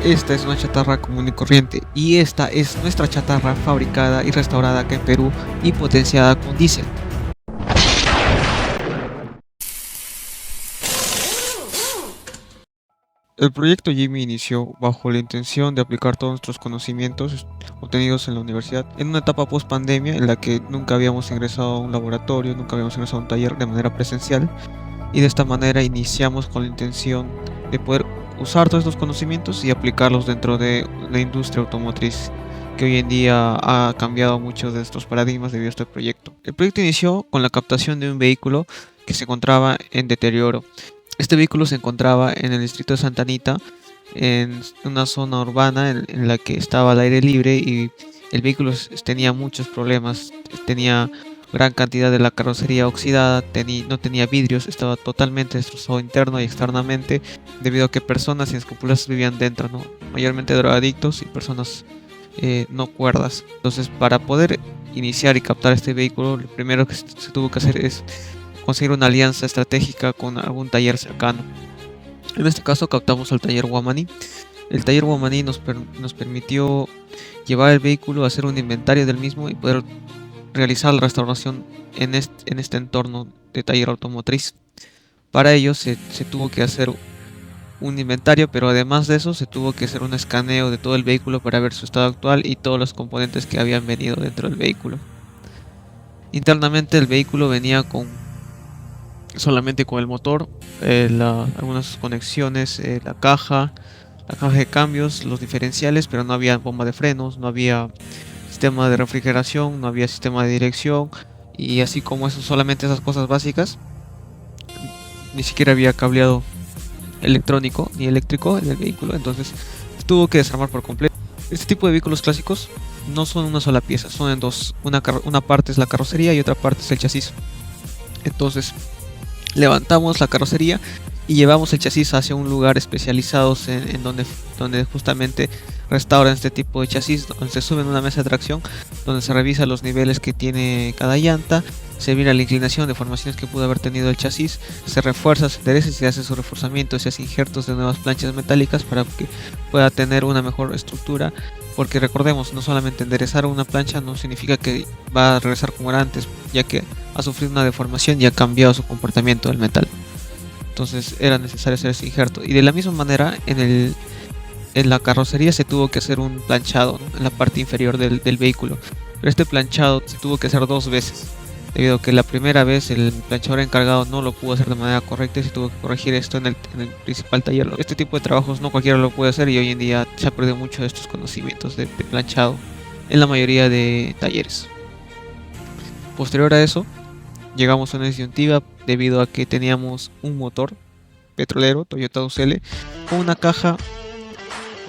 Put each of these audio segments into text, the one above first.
Esta es una chatarra común y corriente y esta es nuestra chatarra fabricada y restaurada acá en Perú y potenciada con diésel. El proyecto Jimmy inició bajo la intención de aplicar todos nuestros conocimientos obtenidos en la universidad en una etapa post pandemia en la que nunca habíamos ingresado a un laboratorio, nunca habíamos ingresado a un taller de manera presencial, y de esta manera iniciamos con la intención de poder usar todos estos conocimientos y aplicarlos dentro de la industria automotriz que hoy en día ha cambiado muchos de estos paradigmas debido a este proyecto. El proyecto inició con la captación de un vehículo que se encontraba en deterioro. Este vehículo se encontraba en el distrito de Santa Anita, en una zona urbana en la que estaba al aire libre, y el vehículo tenía muchos problemas. Tenía gran cantidad de la carrocería oxidada, no tenía vidrios, estaba totalmente destrozado interno y externamente debido a que personas inescrupulosas vivían dentro, ¿no? Mayormente drogadictos y personas no cuerdas. Entonces, para poder iniciar y captar este vehículo, lo primero que se tuvo que hacer es conseguir una alianza estratégica con algún taller cercano. En este caso captamos al taller Wamani. El taller Wamani nos permitió llevar el vehículo, hacer un inventario del mismo y poder realizar la restauración en este entorno de taller automotriz. Para ello se tuvo que hacer un inventario, pero además de eso se tuvo que hacer un escaneo de todo el vehículo para ver su estado actual y todos los componentes que habían venido dentro del vehículo. Internamente el vehículo venía solamente con el motor, algunas conexiones, la caja de cambios, los diferenciales, pero no había bomba de frenos, no había sistema de refrigeración, no había sistema de dirección, y así como eso, solamente esas cosas básicas. Ni siquiera había cableado electrónico ni eléctrico en el vehículo, entonces tuvo que desarmar por completo. Este tipo de vehículos clásicos no son una sola pieza, son en dos. Una parte es la carrocería y otra parte es el chasis. Entonces levantamos la carrocería y llevamos el chasis hacia un lugar especializado en donde justamente restauran este tipo de chasis, donde se sube en una mesa de tracción, donde se revisa los niveles que tiene cada llanta, se mira la inclinación, deformaciones que pudo haber tenido el chasis, se refuerza, se endereza y se hace su reforzamiento, se hace injertos de nuevas planchas metálicas para que pueda tener una mejor estructura. Porque recordemos, no solamente enderezar una plancha no significa que va a regresar como era antes, ya que ha sufrido una deformación y ha cambiado su comportamiento del metal. Entonces era necesario hacer ese injerto. Y de la misma manera, en la carrocería se tuvo que hacer un planchado, ¿no?, en la parte inferior del vehículo. Pero este planchado se tuvo que hacer dos veces, debido a que la primera vez el planchador encargado no lo pudo hacer de manera correcta y se tuvo que corregir esto en el principal taller. Este tipo de trabajos no cualquiera lo puede hacer, y hoy en día se ha perdido mucho de estos conocimientos de planchado en la mayoría de talleres. Posterior a eso, llegamos a una disyuntiva debido a que teníamos un motor petrolero Toyota UCL con una caja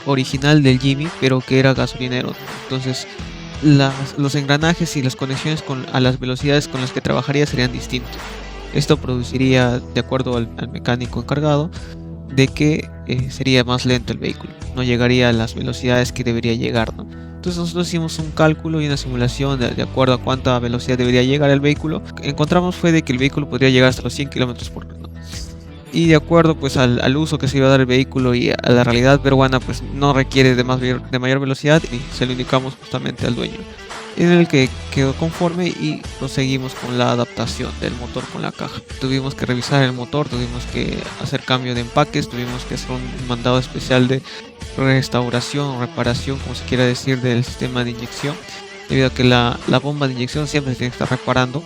original del Jimmy, pero que era gasolinero. Entonces los engranajes y las conexiones a las velocidades con las que trabajaría serían distintos. Esto produciría, de acuerdo al mecánico encargado, de que sería más lento el vehículo, no llegaría a las velocidades que debería llegar, ¿no? Entonces nosotros hicimos un cálculo y una simulación de acuerdo a cuánta velocidad debería llegar el vehículo. Encontramos fue de que el vehículo podría llegar hasta los 100 km por hora, ¿no? Y de acuerdo pues al uso que se iba a dar el vehículo y a la realidad peruana, pues no requiere de mayor velocidad, y se lo indicamos justamente al dueño, en el que quedó conforme, y proseguimos con la adaptación del motor con la caja. Tuvimos que revisar el motor, tuvimos que hacer cambio de empaques, tuvimos que hacer un mandado especial de restauración o reparación, como se quiera decir, del sistema de inyección, debido a que la bomba de inyección siempre se tiene que estar reparando.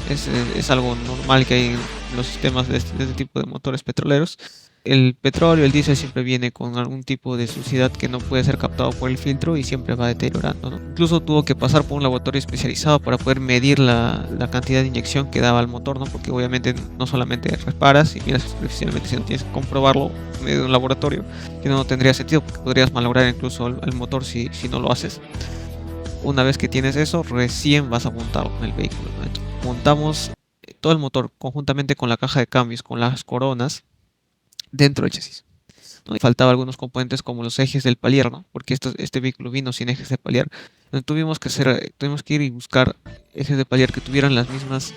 Es algo normal que hay en los sistemas de este tipo de motores petroleros. El petróleo, el diésel, siempre viene con algún tipo de suciedad que no puede ser captado por el filtro y siempre va deteriorando, ¿no? Incluso tuvo que pasar por un laboratorio especializado para poder medir la cantidad de inyección que daba al motor, ¿no? Porque obviamente no solamente reparas y miras superficialmente, sino tienes que comprobarlo en medio de un laboratorio, que no tendría sentido porque podrías malograr incluso el motor si no lo haces. Una vez que tienes eso, recién vas a montarlo en el vehículo, ¿no? Entonces, montamos todo el motor conjuntamente con la caja de cambios, con las coronas, dentro del chasis, ¿no? Y faltaba algunos componentes como los ejes del palier, ¿no? Porque este vehículo vino sin ejes de palier. Entonces tuvimos que ir y buscar ejes de palier que tuvieran las mismas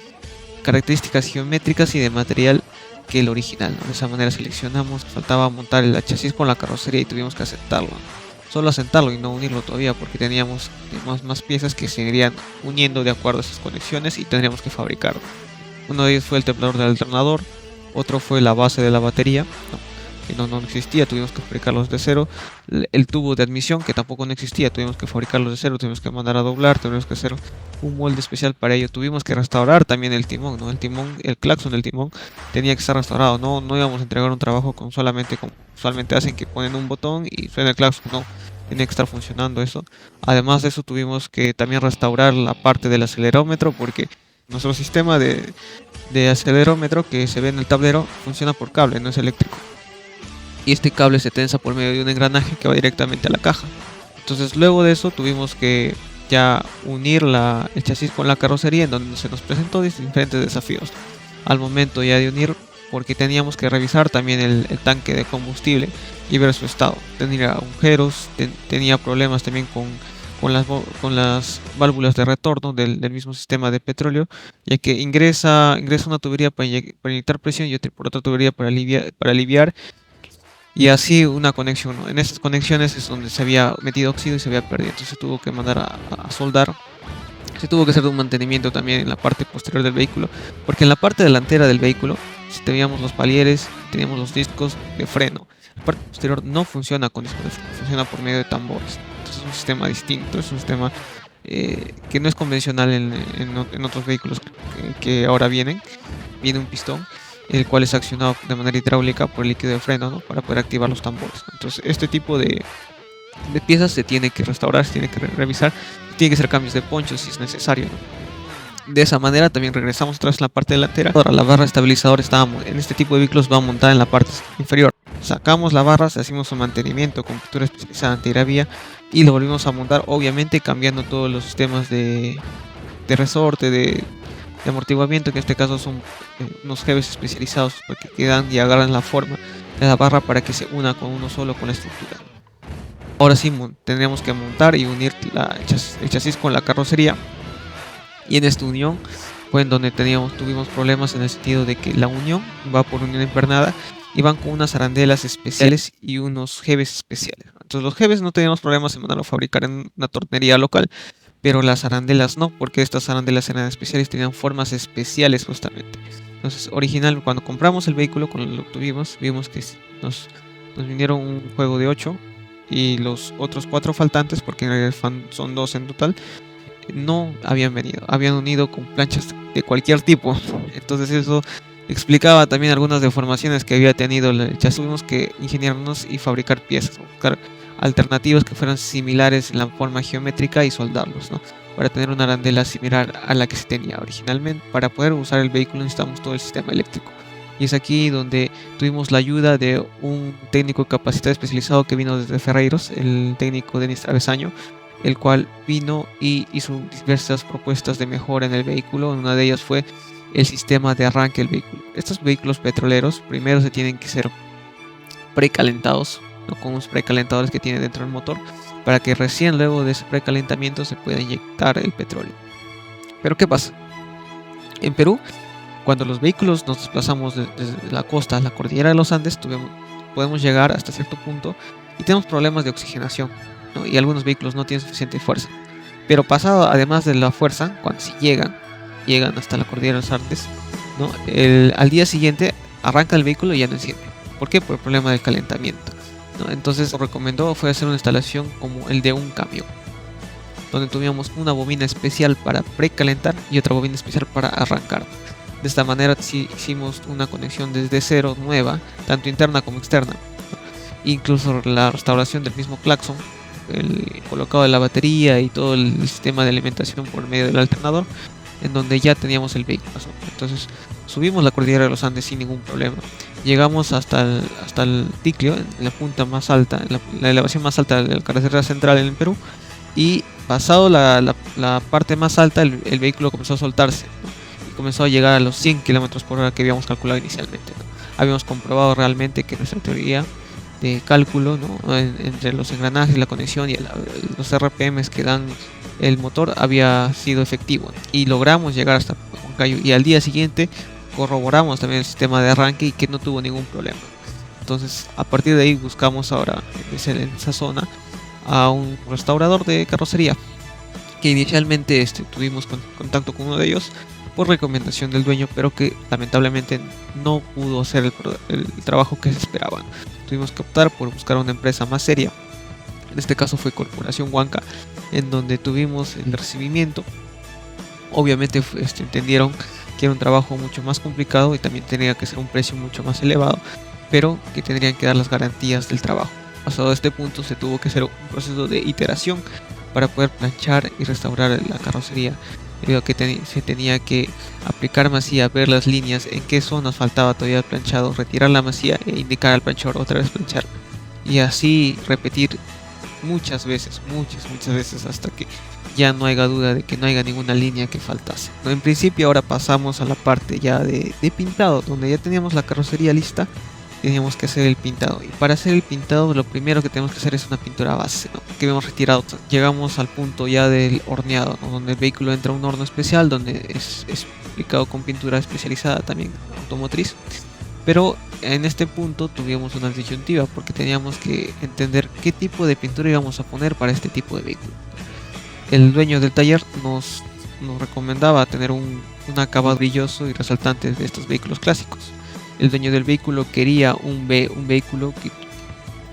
características geométricas y de material que el original, ¿no? De esa manera seleccionamos, faltaba montar el chasis con la carrocería y tuvimos que aceptarlo, ¿no? Solo asentarlo y no unirlo todavía porque teníamos más piezas que se irían uniendo de acuerdo a esas conexiones y tendríamos que fabricarlo. Uno de ellos fue el templador del alternador, otro fue la base de la batería, ¿no? Que no existía, tuvimos que fabricarlos de cero. El tubo de admisión, que tampoco no existía, tuvimos que fabricarlos de cero, tuvimos que mandar a doblar, tuvimos que hacer un molde especial para ello. Tuvimos que restaurar también el timón, ¿no? El timón, el claxon del timón tenía que estar restaurado, no íbamos a entregar un trabajo con solamente como usualmente hacen, que ponen un botón y suena el claxon, no. Tenía que estar funcionando eso. Además de eso tuvimos que también restaurar la parte del acelerómetro, porque nuestro sistema de acelerómetro que se ve en el tablero funciona por cable, no es eléctrico. Y este cable se tensa por medio de un engranaje que va directamente a la caja. Entonces luego de eso tuvimos que ya unir el chasis con la carrocería, en donde se nos presentó diferentes desafíos al momento ya de unir, porque teníamos que revisar también el tanque de combustible y ver su estado. Tenía agujeros, tenía problemas también con las válvulas de retorno del mismo sistema de petróleo, ya que ingresa una tubería para inyectar presión y por otra tubería para aliviar, y así una conexión, ¿no? En estas conexiones es donde se había metido óxido y se había perdido, entonces se tuvo que mandar a soldar. Se tuvo que hacer un mantenimiento también en la parte posterior del vehículo, porque en la parte delantera del vehículo, si teníamos los palieres, teníamos los discos de freno. La parte posterior no funciona con discos de freno, funciona por medio de tambores. Entonces es un sistema distinto, es un sistema que no es convencional en otros vehículos que ahora viene un pistón, el cual es accionado de manera hidráulica por el líquido de freno, ¿no? Para poder activar los tambores. Entonces este tipo de piezas se tiene que restaurar, se tiene que revisar, tiene que hacer cambios de ponchos si es necesario, ¿no? De esa manera también regresamos otra vez en la parte delantera. Ahora la barra estabilizadora en este tipo de vehículos va montada en la parte inferior. Sacamos la barra, hacemos un mantenimiento con pintura especializada antigravía y lo volvimos a montar, obviamente cambiando todos los sistemas de resorte, de amortiguamiento, que en este caso son unos jefes especializados que quedan y agarran la forma de la barra para que se una con uno solo con la estructura. Ahora sí tendríamos que montar y unir el chasis con la carrocería, y en esta unión fue en donde tuvimos problemas, en el sentido de que la unión va por unión invernada y van con unas arandelas especiales y unos jebes especiales. Entonces los jebes no teníamos problemas en mandarlo a fabricar en una tornería local, pero las arandelas no, porque estas arandelas eran especiales, tenían formas especiales justamente. Entonces original, cuando compramos el vehículo, cuando lo tuvimos, vimos que nos vinieron un juego de 8 y los otros 4 faltantes, porque en realidad son 2 en total, no habían venido, habían unido con planchas de cualquier tipo. Entonces eso explicaba también algunas deformaciones que había tenido el chasis. Tuvimos que ingeniarnos y fabricar piezas, buscar alternativas que fueran similares en la forma geométrica y soldarlos, ¿no? Para tener una arandela similar a la que se tenía originalmente. Para poder usar el vehículo necesitamos todo el sistema eléctrico. Y es aquí donde tuvimos la ayuda de un técnico capacitado especializado que vino desde Ferreiros, el técnico Denis Travesaño, el cual vino y hizo diversas propuestas de mejora en el vehículo. Una de ellas fue el sistema de arranque del vehículo. Estos vehículos petroleros primero se tienen que ser precalentados, ¿no? Con unos precalentadores que tiene dentro del motor, para que recién luego de ese precalentamiento se pueda inyectar el petróleo. Pero ¿qué pasa? En Perú, cuando los vehículos nos desplazamos desde la costa a la cordillera de los Andes, podemos llegar hasta cierto punto y tenemos problemas de oxigenación, ¿no? Y algunos vehículos no tienen suficiente fuerza. Pero pasado, además de la fuerza, cuando si llegan hasta la cordillera de los Andes, ¿no? Al día siguiente arranca el vehículo y ya no enciende. ¿Por qué? Por el problema del calentamiento, ¿no? Entonces lo recomendó fue hacer una instalación como el de un camión, donde tuvimos una bobina especial para precalentar y otra bobina especial para arrancar. De esta manera sí hicimos una conexión desde cero nueva, tanto interna como externa, ¿no? Incluso la restauración del mismo claxon, el colocado de la batería y todo el sistema de alimentación por medio del alternador, en donde ya teníamos el vehículo. Entonces subimos la cordillera de los Andes sin ningún problema. Llegamos hasta el Ticlio, en la punta más alta, en la elevación más alta de la carretera central en el Perú, y pasado la parte más alta el vehículo comenzó a soltarse, ¿no? Y comenzó a llegar a los 100 km por hora que habíamos calculado inicialmente, ¿no? Habíamos comprobado realmente que nuestra teoría de cálculo, ¿no? Entre los engranajes, la conexión y los RPMs que dan el motor había sido efectivo, ¿no? Y logramos llegar hasta Huancayo, y al día siguiente corroboramos también el sistema de arranque y que no tuvo ningún problema. Entonces, a partir de ahí buscamos ahora en esa zona a un restaurador de carrocería, que inicialmente tuvimos contacto con uno de ellos por recomendación del dueño, pero que lamentablemente no pudo hacer el trabajo que se esperaba. Tuvimos que optar por buscar una empresa más seria. En este caso fue Corporación Huanca, en donde tuvimos el recibimiento. Obviamente entendieron que era un trabajo mucho más complicado y también tenía que ser un precio mucho más elevado, pero que tendrían que dar las garantías del trabajo. Pasado este punto se tuvo que hacer un proceso de iteración para poder planchar y restaurar la carrocería, debido a que se tenía que aplicar masía, ver las líneas, en qué zonas faltaba todavía el planchado, retirar la masía e indicar al planchador otra vez planchar, y así repetir muchas veces hasta que ya no haya duda de que no haya ninguna línea que faltase. En principio ahora pasamos a la parte ya de pintado, donde ya teníamos la carrocería lista. Teníamos que hacer el pintado, y para hacer el pintado lo primero que tenemos que hacer es una pintura base, ¿no?, que hemos retirado. Llegamos al punto ya del horneado, ¿no?, donde el vehículo entra a un horno especial, donde es aplicado con pintura especializada también automotriz. Pero en este punto tuvimos una disyuntiva, porque teníamos que entender qué tipo de pintura íbamos a poner para este tipo de vehículo. El dueño del taller nos recomendaba tener un acabado brilloso y resaltante de estos vehículos clásicos. El dueño del vehículo quería un vehículo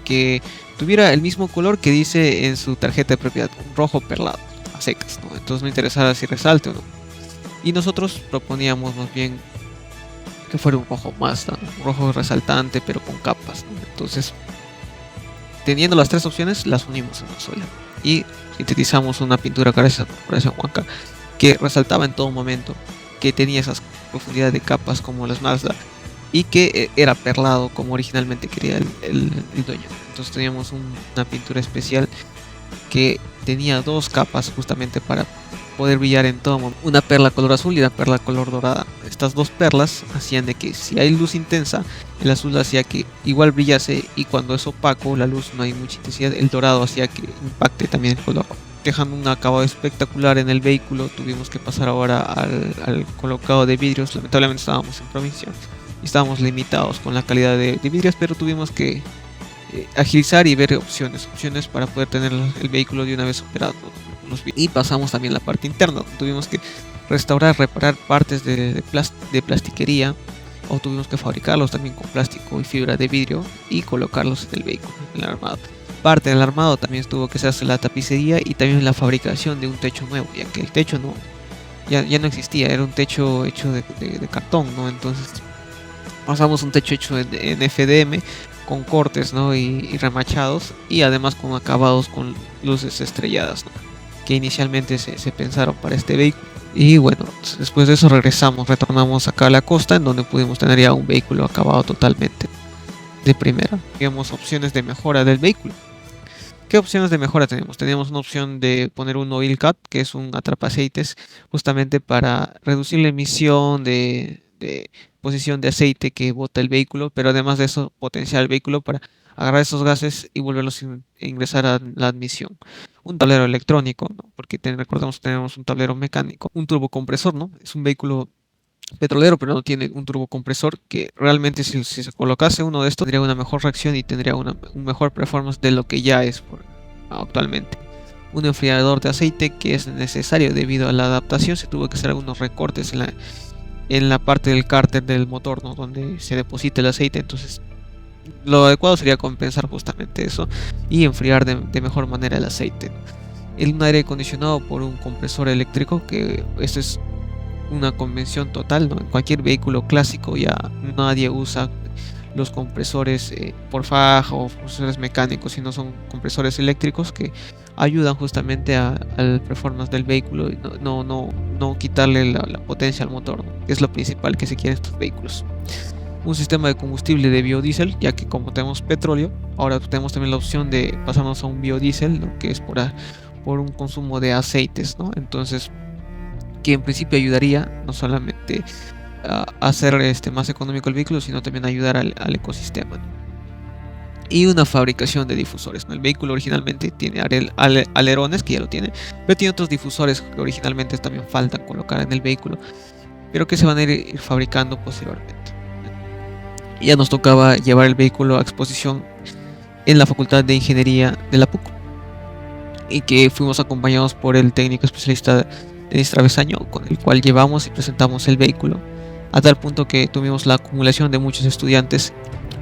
que tuviera el mismo color que dice en su tarjeta de propiedad, un rojo perlado, a secas, ¿no? Entonces no interesaba si resalte o no. Y nosotros proponíamos más bien que fuera un rojo Mazda, ¿no?, un rojo resaltante pero con capas, ¿no? Entonces, teniendo las tres opciones, las unimos en una sola y sintetizamos una pintura gracias a Corporación Huanca que resaltaba en todo momento, que tenía esas profundidades de capas como las Mazda, y que era perlado como originalmente quería el dueño. Entonces teníamos una pintura especial que tenía dos capas justamente para poder brillar en todo momento. Una perla color azul y una perla color dorada. Estas dos perlas hacían de que si hay luz intensa, el azul hacía que igual brillase, y cuando es opaco, la luz no hay mucha intensidad, el dorado hacía que impacte también el color, dejando un acabado espectacular en el vehículo. Tuvimos que pasar ahora al colocado de vidrios. Lamentablemente estábamos en provincia y estábamos limitados con la calidad de vidrios, pero tuvimos que agilizar y ver opciones para poder tener el vehículo de una vez operado. Y pasamos también la parte interna. Tuvimos que reparar partes de plastiquería, o tuvimos que fabricarlos también con plástico y fibra de vidrio y colocarlos en el vehículo, en el armado. Parte del armado también tuvo que hacerse la tapicería y también la fabricación de un techo nuevo, ya que el techo ya no existía, era un techo hecho de cartón, ¿no? Entonces pasamos un techo hecho en FDM con cortes, ¿no?, y remachados, y además con acabados con luces estrelladas, ¿no?, que inicialmente se pensaron para este vehículo. Y bueno, después de eso retornamos acá a la costa, en donde pudimos tener ya un vehículo acabado totalmente de primera. Teníamos opciones de mejora del vehículo. ¿Qué opciones de mejora tenemos? Teníamos una opción de poner un oil cut, que es un atrapaceites, justamente para reducir la emisión de posición de aceite que bota el vehículo, pero además de eso potenciar el vehículo para agarrar esos gases y volverlos a ingresar a la admisión. Un tablero electrónico, ¿no?, porque recordemos que tenemos un tablero mecánico. Un turbocompresor, ¿no?, es un vehículo petrolero pero no tiene un turbocompresor, que realmente si se colocase uno de estos tendría una mejor reacción y tendría un mejor performance de lo que ya es actualmente. Un enfriador de aceite, que es necesario debido a la adaptación. Se tuvo que hacer algunos recortes en la parte del cárter del motor, ¿no?, donde se deposita el aceite. Entonces lo adecuado sería compensar justamente eso y enfriar de mejor manera el aceite. Un aire acondicionado por un compresor eléctrico, que esto es una convención total, ¿no?, en cualquier vehículo clásico ya nadie usa los compresores por faja o compresores mecánicos, sino son compresores eléctricos que ayudan justamente al performance del vehículo y no quitarle la potencia al motor, ¿no?, que es lo principal que se quiere en estos vehículos. Un sistema de combustible de biodiesel, ya que como tenemos petróleo, ahora tenemos también la opción de pasarnos a un biodiesel, ¿no?, que es por un consumo de aceites, ¿no? Entonces, que en principio ayudaría no solamente a hacer más económico el vehículo, sino también ayudar al ecosistema, ¿no? Y una fabricación de difusores, ¿no? El vehículo originalmente tiene alerones, que ya lo tiene, pero tiene otros difusores que originalmente también faltan colocar en el vehículo, pero que se van a ir fabricando posteriormente. Ya nos tocaba llevar el vehículo a exposición en la Facultad de Ingeniería de la PUC, y que fuimos acompañados por el técnico especialista Denis Travesaño, con el cual llevamos y presentamos el vehículo, a tal punto que tuvimos la acumulación de muchos estudiantes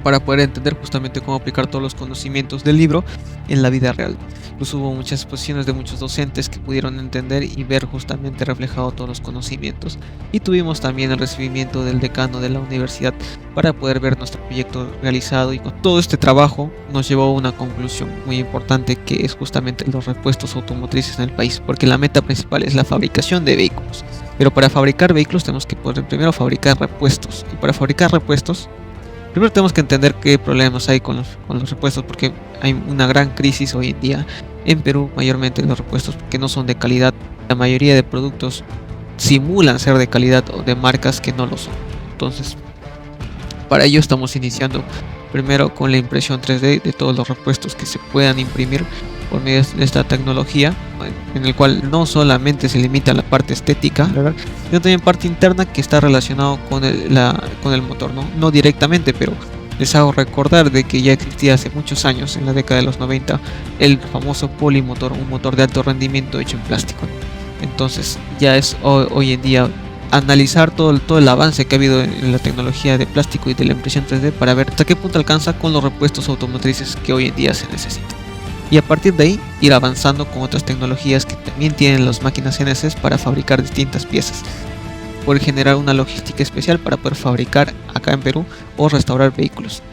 para poder entender justamente cómo aplicar todos los conocimientos del libro en la vida real. Incluso hubo muchas exposiciones de muchos docentes que pudieron entender y ver justamente reflejado todos los conocimientos, y tuvimos también el recibimiento del decano de la universidad para poder ver nuestro proyecto realizado, y con todo este trabajo nos llevó a una conclusión muy importante, que es justamente los repuestos automotrices en el país, porque la meta principal es la fabricación de vehículos, pero para fabricar vehículos tenemos que poder primero fabricar repuestos, y para fabricar repuestos primero tenemos que entender qué problemas hay con los repuestos, porque hay una gran crisis hoy en día en Perú, mayormente los repuestos que no son de calidad. La mayoría de productos simulan ser de calidad o de marcas que no lo son. Entonces, para ello estamos iniciando primero con la impresión 3D de todos los repuestos que se puedan imprimir por medio de esta tecnología, en el cual no solamente se limita a la parte estética, ¿verdad?, sino también parte interna que está relacionado con el motor, no directamente, pero les hago recordar de que ya existía hace muchos años, en la década de los 90, el famoso polimotor, un motor de alto rendimiento hecho en plástico. Entonces ya es hoy en día analizar todo el avance que ha habido en la tecnología de plástico y de la impresión 3D para ver hasta qué punto alcanza con los repuestos automotrices que hoy en día se necesitan. Y a partir de ahí ir avanzando con otras tecnologías que también tienen las máquinas CNC para fabricar distintas piezas, por generar una logística especial para poder fabricar acá en Perú o restaurar vehículos.